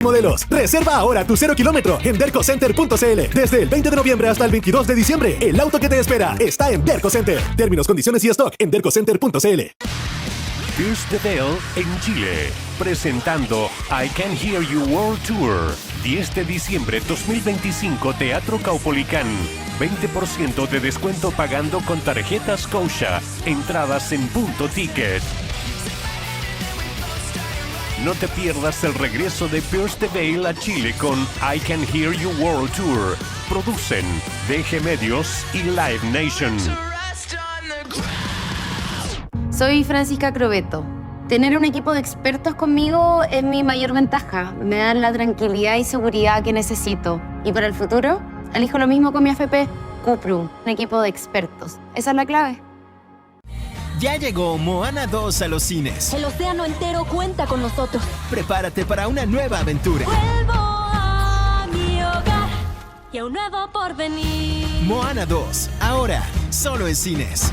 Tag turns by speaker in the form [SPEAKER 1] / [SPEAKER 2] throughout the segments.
[SPEAKER 1] Modelos. Reserva ahora tu 0 kilómetro en dercocenter.cl. Desde el 20 de noviembre hasta el 22 de diciembre, el auto que te espera está en Derco Center. Términos, condiciones y stock en dercocenter.cl.
[SPEAKER 2] Pierce the Veil en Chile, presentando I Can Hear You World Tour. 10 de diciembre 2025, Teatro Caupolicán. 20% de descuento pagando con tarjeta Scotia. Entradas en Punto Ticket. No te pierdas el regreso de Pierce the Veil a Chile con I Can Hear You World Tour. Producen DG Medios y Live Nation.
[SPEAKER 3] Soy Francisca Crobeto. Tener un equipo de expertos conmigo es mi mayor ventaja. Me dan la tranquilidad y seguridad que necesito. Y para el futuro, elijo lo mismo con mi AFP, Cuprum, un equipo de expertos. Esa es la clave.
[SPEAKER 4] Ya llegó Moana 2 a los cines.
[SPEAKER 5] El océano entero cuenta con nosotros.
[SPEAKER 4] Prepárate para una nueva aventura.
[SPEAKER 5] Vuelvo a mi hogar y a un nuevo porvenir.
[SPEAKER 4] Moana 2, ahora, solo en cines.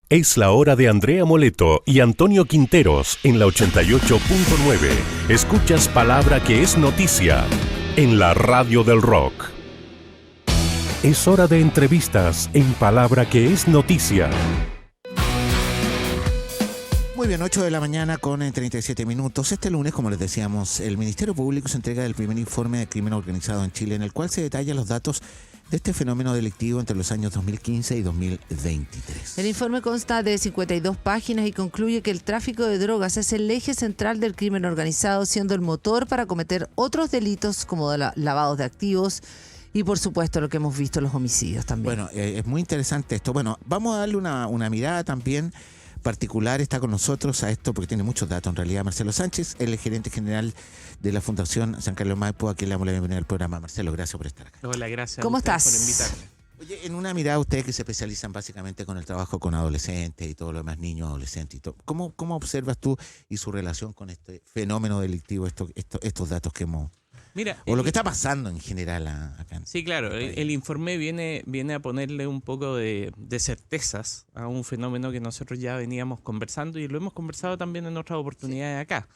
[SPEAKER 2] Es la hora de Andrea Moleto y Antonio Quinteros en la 88.9. Escuchas Palabra que es noticia en la radio del rock. Es hora de entrevistas en Palabra que es noticia.
[SPEAKER 6] Muy bien, 8 de la mañana con 37 minutos. Este lunes, como les decíamos, el Ministerio Público se entrega el primer informe de crimen organizado en Chile, en el cual se detallan los datos de este fenómeno delictivo entre los años 2015 y 2023.
[SPEAKER 7] El informe consta de 52 páginas y concluye que el tráfico de drogas es el eje central del crimen organizado, siendo el motor para cometer otros delitos como lavados de activos y, por supuesto, lo que hemos visto, los homicidios también.
[SPEAKER 6] Bueno, es muy interesante esto. Bueno, vamos a darle una mirada también particular. Está con nosotros a esto porque tiene muchos datos en realidad Marcelo Sánchez, el gerente general de la Fundación San Carlos Maipo, a quien le damos la bienvenida al programa. Marcelo, gracias por estar acá.
[SPEAKER 8] Hola, gracias.
[SPEAKER 7] ¿Cómo estás?
[SPEAKER 8] Por invitarme.
[SPEAKER 6] Oye, en una mirada, ustedes que se especializan básicamente con el trabajo con adolescentes y todo lo demás, niños, adolescentes y todo, ¿cómo observas tú y su relación con este fenómeno delictivo, estos datos que hemos...
[SPEAKER 8] Mira,
[SPEAKER 6] o lo que está pasando en general acá?
[SPEAKER 8] Sí, claro. El informe viene a ponerle un poco de certezas a un fenómeno que nosotros ya veníamos conversando y lo hemos conversado también en otras oportunidades acá,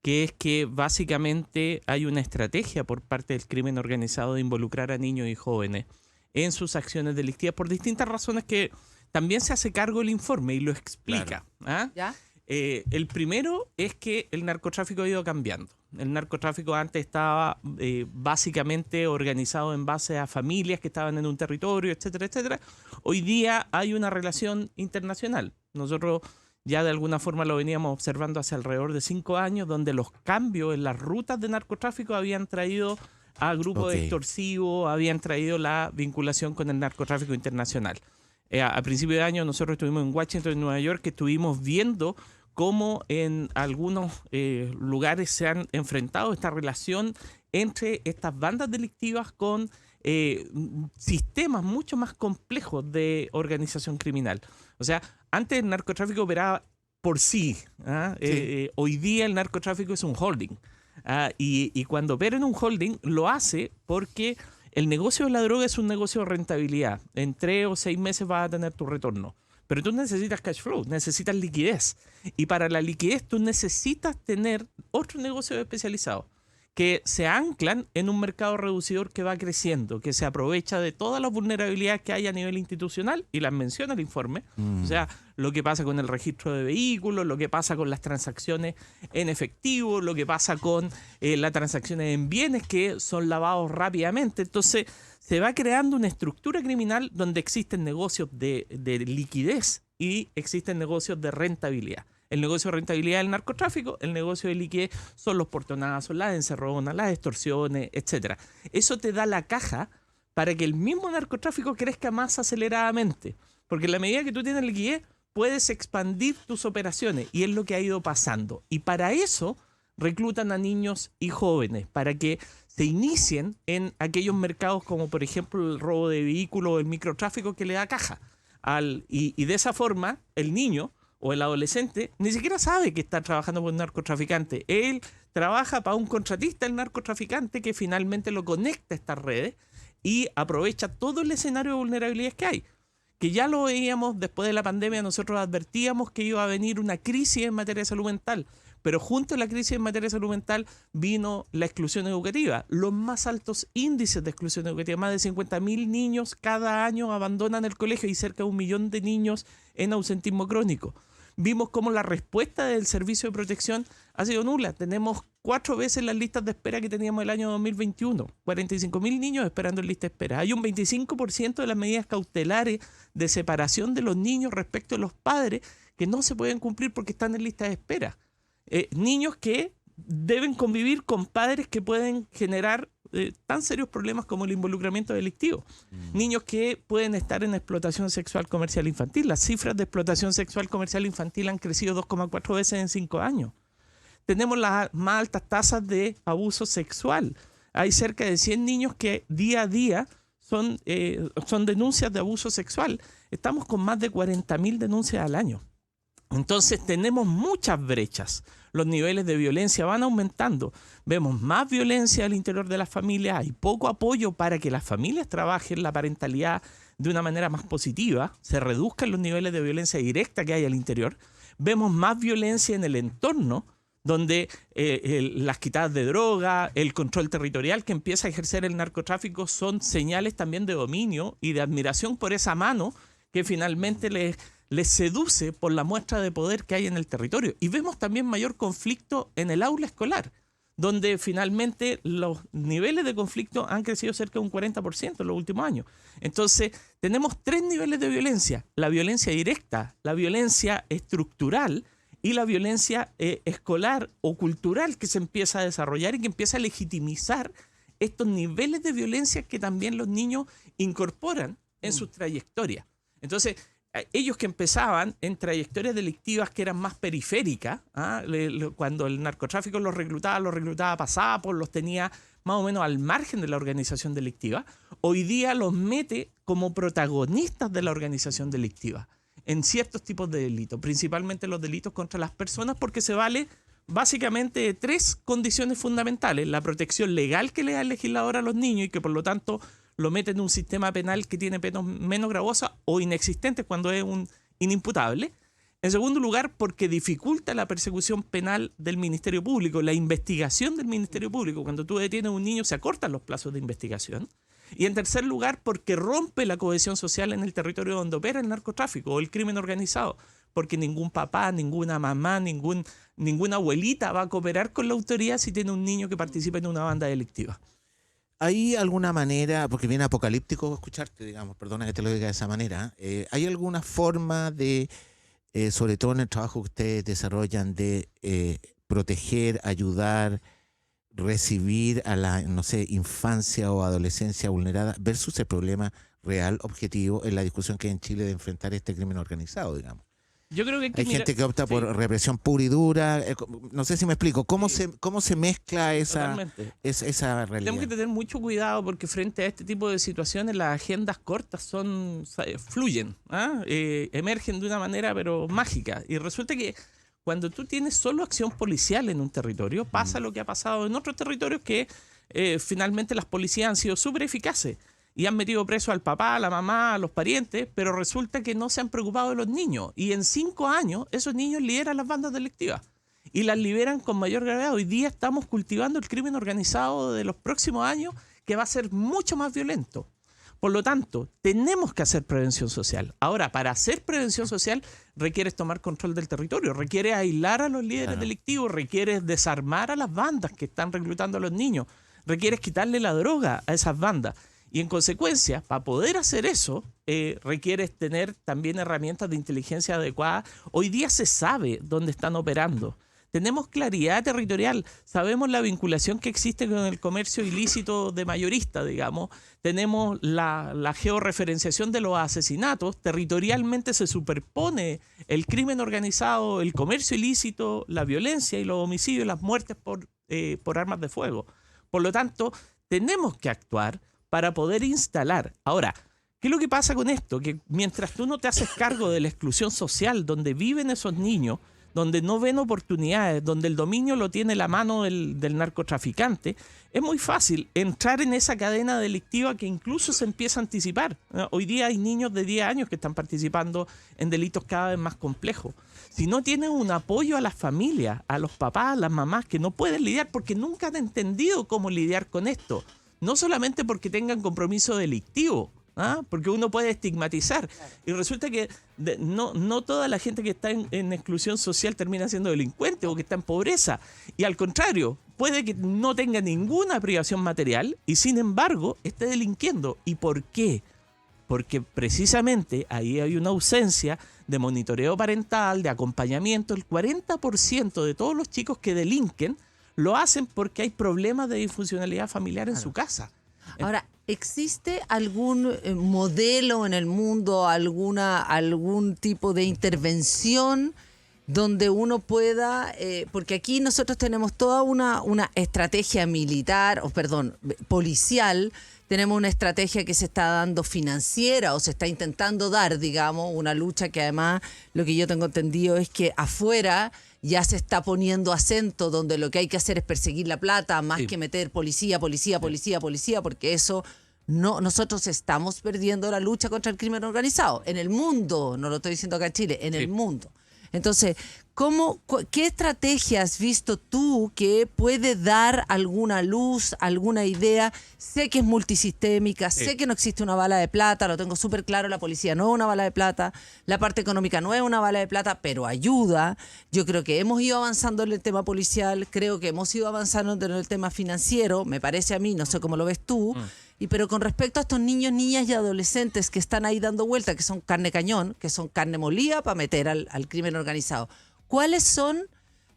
[SPEAKER 8] que es que básicamente hay una estrategia por parte del crimen organizado de involucrar a niños y jóvenes en sus acciones delictivas por distintas razones que también se hace cargo el informe y lo explica. Claro.
[SPEAKER 7] ¿Ya?
[SPEAKER 8] El primero es que el narcotráfico ha ido cambiando. El narcotráfico antes estaba básicamente organizado en base a familias que estaban en un territorio, etcétera, etcétera. Hoy día hay una relación internacional. Nosotros ya de alguna forma lo veníamos observando hace alrededor de 5 años, donde los cambios en las rutas de narcotráfico habían traído a grupos extorsivos, habían traído la vinculación con el narcotráfico internacional. A principio de año nosotros estuvimos en Washington, en Nueva York, que estuvimos viendo cómo en algunos lugares se han enfrentado esta relación entre estas bandas delictivas con sistemas mucho más complejos de organización criminal. O sea, antes el narcotráfico operaba por sí. Sí. Hoy día el narcotráfico es un holding. Y cuando opera en un holding lo hace porque el negocio de la droga es un negocio de rentabilidad. En 3 o 6 meses vas a tener tu retorno. Pero tú necesitas cash flow, necesitas liquidez. Y para la liquidez tú necesitas tener otro negocio especializado que se anclan en un mercado reducidor que va creciendo, que se aprovecha de todas las vulnerabilidades que hay a nivel institucional y las menciona el informe. O sea, lo que pasa con el registro de vehículos, lo que pasa con las transacciones en efectivo, lo que pasa con las transacciones en bienes que son lavados rápidamente. Entonces, se va creando una estructura criminal donde existen negocios de liquidez y existen negocios de rentabilidad. El negocio de rentabilidad del narcotráfico, el negocio de liquidez son los portonazos, las encerronas, las extorsiones, etc. Eso te da la caja para que el mismo narcotráfico crezca más aceleradamente. Porque en la medida que tú tienes liquidez, puedes expandir tus operaciones. Y es lo que ha ido pasando. Y para eso reclutan a niños y jóvenes, para que se inicien en aquellos mercados como, por ejemplo, el robo de vehículos o el microtráfico que le da caja. Y de esa forma, el niño o el adolescente ni siquiera sabe que está trabajando con un narcotraficante. Él trabaja para un contratista, el narcotraficante, que finalmente lo conecta a estas redes y aprovecha todo el escenario de vulnerabilidades que hay. Que ya lo veíamos después de la pandemia, nosotros advertíamos que iba a venir una crisis en materia de salud mental, Pero junto a la crisis en materia de salud mental vino la exclusión educativa. Los más altos índices de exclusión educativa. Más de 50.000 niños cada año abandonan el colegio y cerca de 1 millón de niños en ausentismo crónico. Vimos cómo la respuesta del servicio de protección ha sido nula. Tenemos 4 veces las listas de espera que teníamos el año 2021. 45.000 niños esperando en lista de espera. Hay un 25% de las medidas cautelares de separación de los niños respecto a los padres que no se pueden cumplir porque están en lista de espera. Niños que deben convivir con padres que pueden generar tan serios problemas como el involucramiento delictivo. Niños que pueden estar en explotación sexual comercial infantil. Las cifras de explotación sexual comercial infantil han crecido 2,4 veces en 5 años. Tenemos las más altas tasas de abuso sexual. Hay cerca de 100 niños que día a día son denuncias de abuso sexual. Estamos con más de 40.000 denuncias al año. Entonces tenemos muchas brechas. Los niveles de violencia van aumentando. Vemos más violencia al interior de las familias. Hay poco apoyo para que las familias trabajen la parentalidad de una manera más positiva. Se reduzcan los niveles de violencia directa que hay al interior. Vemos más violencia en el entorno, donde las quitadas de droga, el control territorial que empieza a ejercer el narcotráfico son señales también de dominio y de admiración por esa mano que finalmente les seduce por la muestra de poder que hay en el territorio. Y vemos también mayor conflicto en el aula escolar, donde finalmente los niveles de conflicto han crecido cerca de un 40% en los últimos años. Entonces, tenemos 3 niveles de violencia: la violencia directa, la violencia estructural y la violencia escolar o cultural que se empieza a desarrollar y que empieza a legitimizar estos niveles de violencia que también los niños incorporan en sus trayectorias. Entonces, ellos que empezaban en trayectorias delictivas que eran más periféricas, cuando el narcotráfico los reclutaba para sapos, los tenía más o menos al margen de la organización delictiva, hoy día los mete como protagonistas de la organización delictiva en ciertos tipos de delitos, principalmente los delitos contra las personas, porque se vale básicamente de 3 condiciones fundamentales: la protección legal que le da el legislador a los niños y que por lo tanto lo mete en un sistema penal que tiene penas menos gravosas o inexistentes cuando es un inimputable. En segundo lugar, porque dificulta la persecución penal del Ministerio Público, la investigación del Ministerio Público. Cuando tú detienes a un niño se acortan los plazos de investigación. Y en tercer lugar, porque rompe la cohesión social en el territorio donde opera el narcotráfico o el crimen organizado, porque ningún papá, ninguna mamá, ninguna abuelita va a cooperar con la autoridad si tiene un niño que participa en una banda delictiva.
[SPEAKER 6] ¿Hay alguna manera, porque viene apocalíptico escucharte, digamos, perdona que te lo diga de esa manera, ¿hay alguna forma de, sobre todo en el trabajo que ustedes desarrollan, de proteger, ayudar, recibir a la, no sé, infancia o adolescencia vulnerada versus el problema real, objetivo, en la discusión que hay en Chile de enfrentar este crimen organizado, digamos?
[SPEAKER 8] Yo creo que
[SPEAKER 6] hay gente que opta por represión pura y dura. No sé si me explico. ¿Cómo se mezcla esa realidad?
[SPEAKER 8] Tenemos que tener mucho cuidado porque frente a este tipo de situaciones las agendas cortas fluyen, emergen de una manera pero mágica. Y resulta que cuando tú tienes solo acción policial en un territorio, pasa lo que ha pasado en otros territorios que finalmente las policías han sido súper eficaces y han metido preso al papá, a la mamá, a los parientes, pero resulta que no se han preocupado de los niños. Y en 5 años esos niños lideran las bandas delictivas y las liberan con mayor gravedad. Hoy día estamos cultivando el crimen organizado de los próximos años, que va a ser mucho más violento. Por lo tanto, tenemos que hacer prevención social. Ahora, para hacer prevención social requieres tomar control del territorio, requiere aislar a los líderes delictivos, requieres desarmar a las bandas que están reclutando a los niños, requieres quitarle la droga a esas bandas. Y en consecuencia, para poder hacer eso, requieres tener también herramientas de inteligencia adecuadas. Hoy día se sabe dónde están operando. Tenemos claridad territorial, sabemos la vinculación que existe con el comercio ilícito de mayorista, digamos. Tenemos la georreferenciación de los asesinatos. Territorialmente se superpone el crimen organizado, el comercio ilícito, la violencia y los homicidios y las muertes por armas de fuego. Por lo tanto, tenemos que actuar para poder instalar. Ahora, ¿qué es lo que pasa con esto? Que mientras tú no te haces cargo de la exclusión social donde viven esos niños, donde no ven oportunidades, donde el dominio lo tiene la mano del narcotraficante, es muy fácil entrar en esa cadena delictiva que incluso se empieza a anticipar. Hoy día hay niños de 10 años que están participando en delitos cada vez más complejos. Si no tienen un apoyo a las familias, a los papás, a las mamás, que no pueden lidiar porque nunca han entendido cómo lidiar con esto, no solamente porque tengan compromiso delictivo, porque uno puede estigmatizar. Y resulta que no toda la gente que está en exclusión social termina siendo delincuente o que está en pobreza. Y al contrario, puede que no tenga ninguna privación material y sin embargo esté delinquiendo. ¿Y por qué? Porque precisamente ahí hay una ausencia de monitoreo parental, de acompañamiento. El 40% de todos los chicos que delinquen lo hacen porque hay problemas de disfuncionalidad familiar en su casa.
[SPEAKER 7] Ahora, ¿existe algún modelo en el mundo, algún tipo de intervención donde uno pueda, porque aquí nosotros tenemos toda una estrategia militar, policial, tenemos una estrategia que se está dando financiera o se está intentando dar, digamos, una lucha que además lo que yo tengo entendido es que afuera ya se está poniendo acento donde lo que hay que hacer es perseguir la plata más que meter policía, porque eso no, nosotros estamos perdiendo la lucha contra el crimen organizado en el mundo, no lo estoy diciendo acá en Chile, en el mundo. Entonces, ¿qué estrategia has visto tú que puede dar alguna luz, alguna idea? Sé que es multisistémica, sé que no existe una bala de plata, lo tengo súper claro, la policía no es una bala de plata, la parte económica no es una bala de plata, pero ayuda. Yo creo que hemos ido avanzando en el tema policial, creo que hemos ido avanzando en el tema financiero, me parece a mí, no sé cómo lo ves tú. Pero con respecto a estos niños, niñas y adolescentes que están ahí dando vuelta, que son carne cañón, que son carne molida para meter al crimen organizado, ¿cuáles son?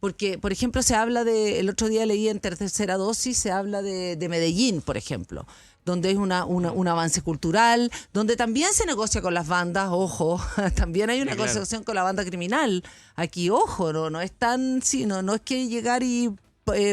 [SPEAKER 7] Porque, por ejemplo, se habla el otro día leí en Tercera Dosis, se habla de Medellín, por ejemplo, donde es un avance cultural, donde también se negocia con las bandas, ojo, también hay una negociación con la banda criminal. Aquí, ojo, no es tan, no es que llegar y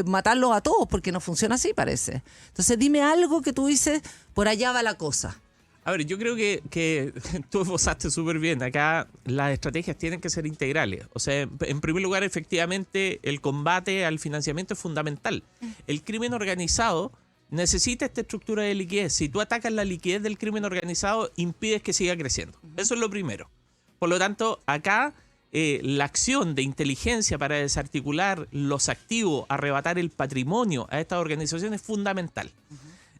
[SPEAKER 7] matarlos a todos, porque no funciona así, parece. Entonces dime algo que tú dices, por allá va la cosa.
[SPEAKER 8] A ver, yo creo que tú esbozaste súper bien. Acá las estrategias tienen que ser integrales. O sea, en primer lugar, efectivamente, el combate al financiamiento es fundamental. El crimen organizado necesita esta estructura de liquidez. Si tú atacas la liquidez del crimen organizado, impides que siga creciendo. Eso es lo primero. Por lo tanto, acá la acción de inteligencia para desarticular los activos, arrebatar el patrimonio a estas organizaciones es fundamental.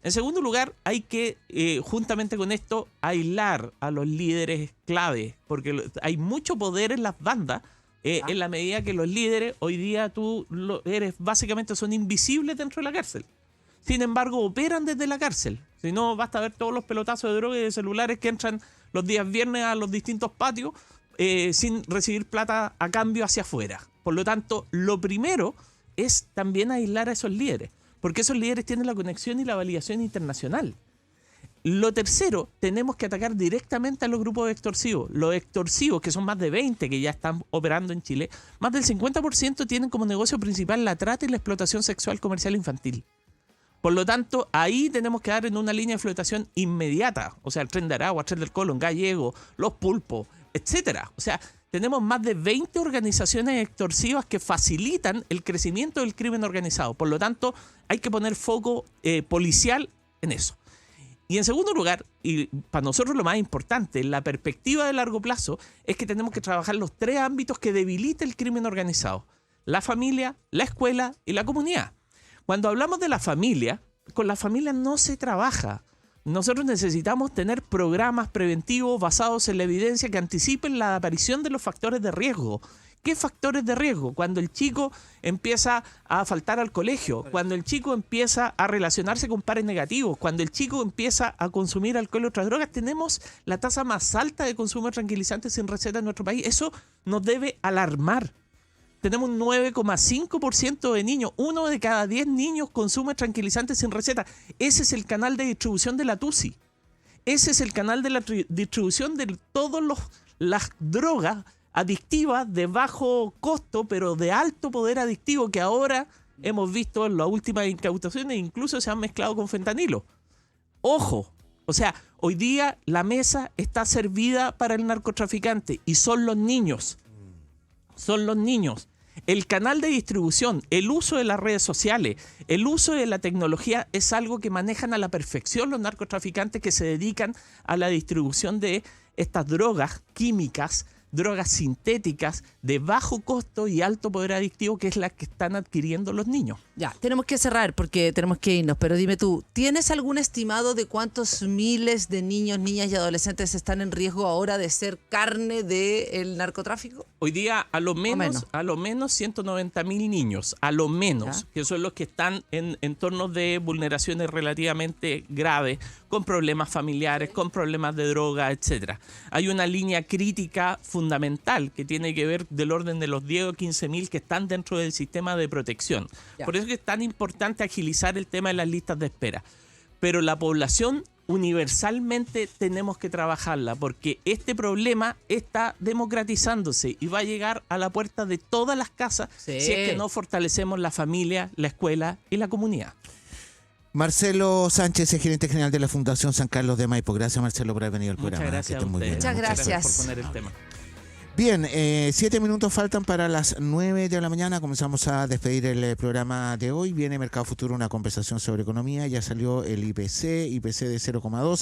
[SPEAKER 8] En segundo lugar, hay que, juntamente con esto, aislar a los líderes clave, porque hay mucho poder en las bandas, en la medida que los líderes hoy día básicamente son invisibles dentro de la cárcel. Sin embargo, operan desde la cárcel. Si no, basta ver todos los pelotazos de droga y de celulares que entran los días viernes a los distintos patios, sin recibir plata a cambio hacia afuera. Por lo tanto, lo primero es también aislar a esos líderes, porque esos líderes tienen la conexión y la validación internacional. Lo tercero, tenemos que atacar directamente a los grupos extorsivos. Los extorsivos, que son más de 20 que ya están operando en Chile, más del 50% tienen como negocio principal la trata y la explotación sexual comercial infantil. Por lo tanto, ahí tenemos que dar en una línea de flotación inmediata. O sea, el Tren de Aragua, Tren del Colón, Gallego, Los Pulpos, etcétera. O sea, tenemos más de 20 organizaciones extorsivas que facilitan el crecimiento del crimen organizado. Por lo tanto, hay que poner foco policial en eso. Y en segundo lugar, y para nosotros lo más importante, la perspectiva de largo plazo, es que tenemos que trabajar los 3 ámbitos que debilita el crimen organizado: la familia, la escuela y la comunidad. Cuando hablamos de la familia, con la familia no se trabaja. Nosotros necesitamos tener programas preventivos basados en la evidencia que anticipen la aparición de los factores de riesgo. ¿Qué factores de riesgo? Cuando el chico empieza a faltar al colegio, cuando el chico empieza a relacionarse con pares negativos, cuando el chico empieza a consumir alcohol y otras drogas, tenemos la tasa más alta de consumo de tranquilizantes sin receta en nuestro país. Eso nos debe alarmar. Tenemos un 9,5% de niños. 1 de cada 10 niños consume tranquilizantes sin receta. Ese es el canal de distribución de la TUSI. Ese es el canal de la distribución de todas las drogas adictivas de bajo costo, pero de alto poder adictivo, que ahora hemos visto en las últimas incautaciones, incluso se han mezclado con fentanilo. ¡Ojo! O sea, hoy día la mesa está servida para el narcotraficante y son los niños. son los niños. El canal de distribución, el uso de las redes sociales, el uso de la tecnología es algo que manejan a la perfección los narcotraficantes que se dedican a la distribución de estas drogas químicas, drogas sintéticas de bajo costo y alto poder adictivo, que es la que están adquiriendo los niños.
[SPEAKER 7] Ya, tenemos que cerrar porque tenemos que irnos, pero dime tú, ¿tienes algún estimado de cuántos miles de niños, niñas y adolescentes están en riesgo ahora de ser carne del narcotráfico?
[SPEAKER 8] Hoy día a lo menos 190.000 niños, a lo menos,
[SPEAKER 7] ¿ya?
[SPEAKER 8] que son los que están en entornos de vulneraciones relativamente graves, con problemas familiares, con problemas de droga, etcétera. Hay una línea crítica fundamental que tiene que ver del orden de los 10 o 15.000 que están dentro del sistema de protección.
[SPEAKER 7] Ya.
[SPEAKER 8] Por eso es tan importante agilizar el tema de las listas de espera. Pero la población universalmente tenemos que trabajarla porque este problema está democratizándose y va a llegar a la puerta de todas las casas
[SPEAKER 7] Sí.
[SPEAKER 8] si es que no fortalecemos la familia, la escuela y la comunidad.
[SPEAKER 6] Marcelo Sánchez es gerente general de la Fundación San Carlos de Maipo. Gracias, Marcelo, por haber venido al
[SPEAKER 8] Muchas
[SPEAKER 6] programa.
[SPEAKER 8] gracias
[SPEAKER 6] Que
[SPEAKER 8] a
[SPEAKER 6] estés muy bien.
[SPEAKER 8] ustedes.
[SPEAKER 7] Muchas gracias.
[SPEAKER 8] por poner el tema.
[SPEAKER 6] Bien, 7 minutos faltan para las 9 de la mañana. Comenzamos a despedir el programa de hoy. Viene Mercado Futuro, una conversación sobre economía. Ya salió el IPC de 0,2.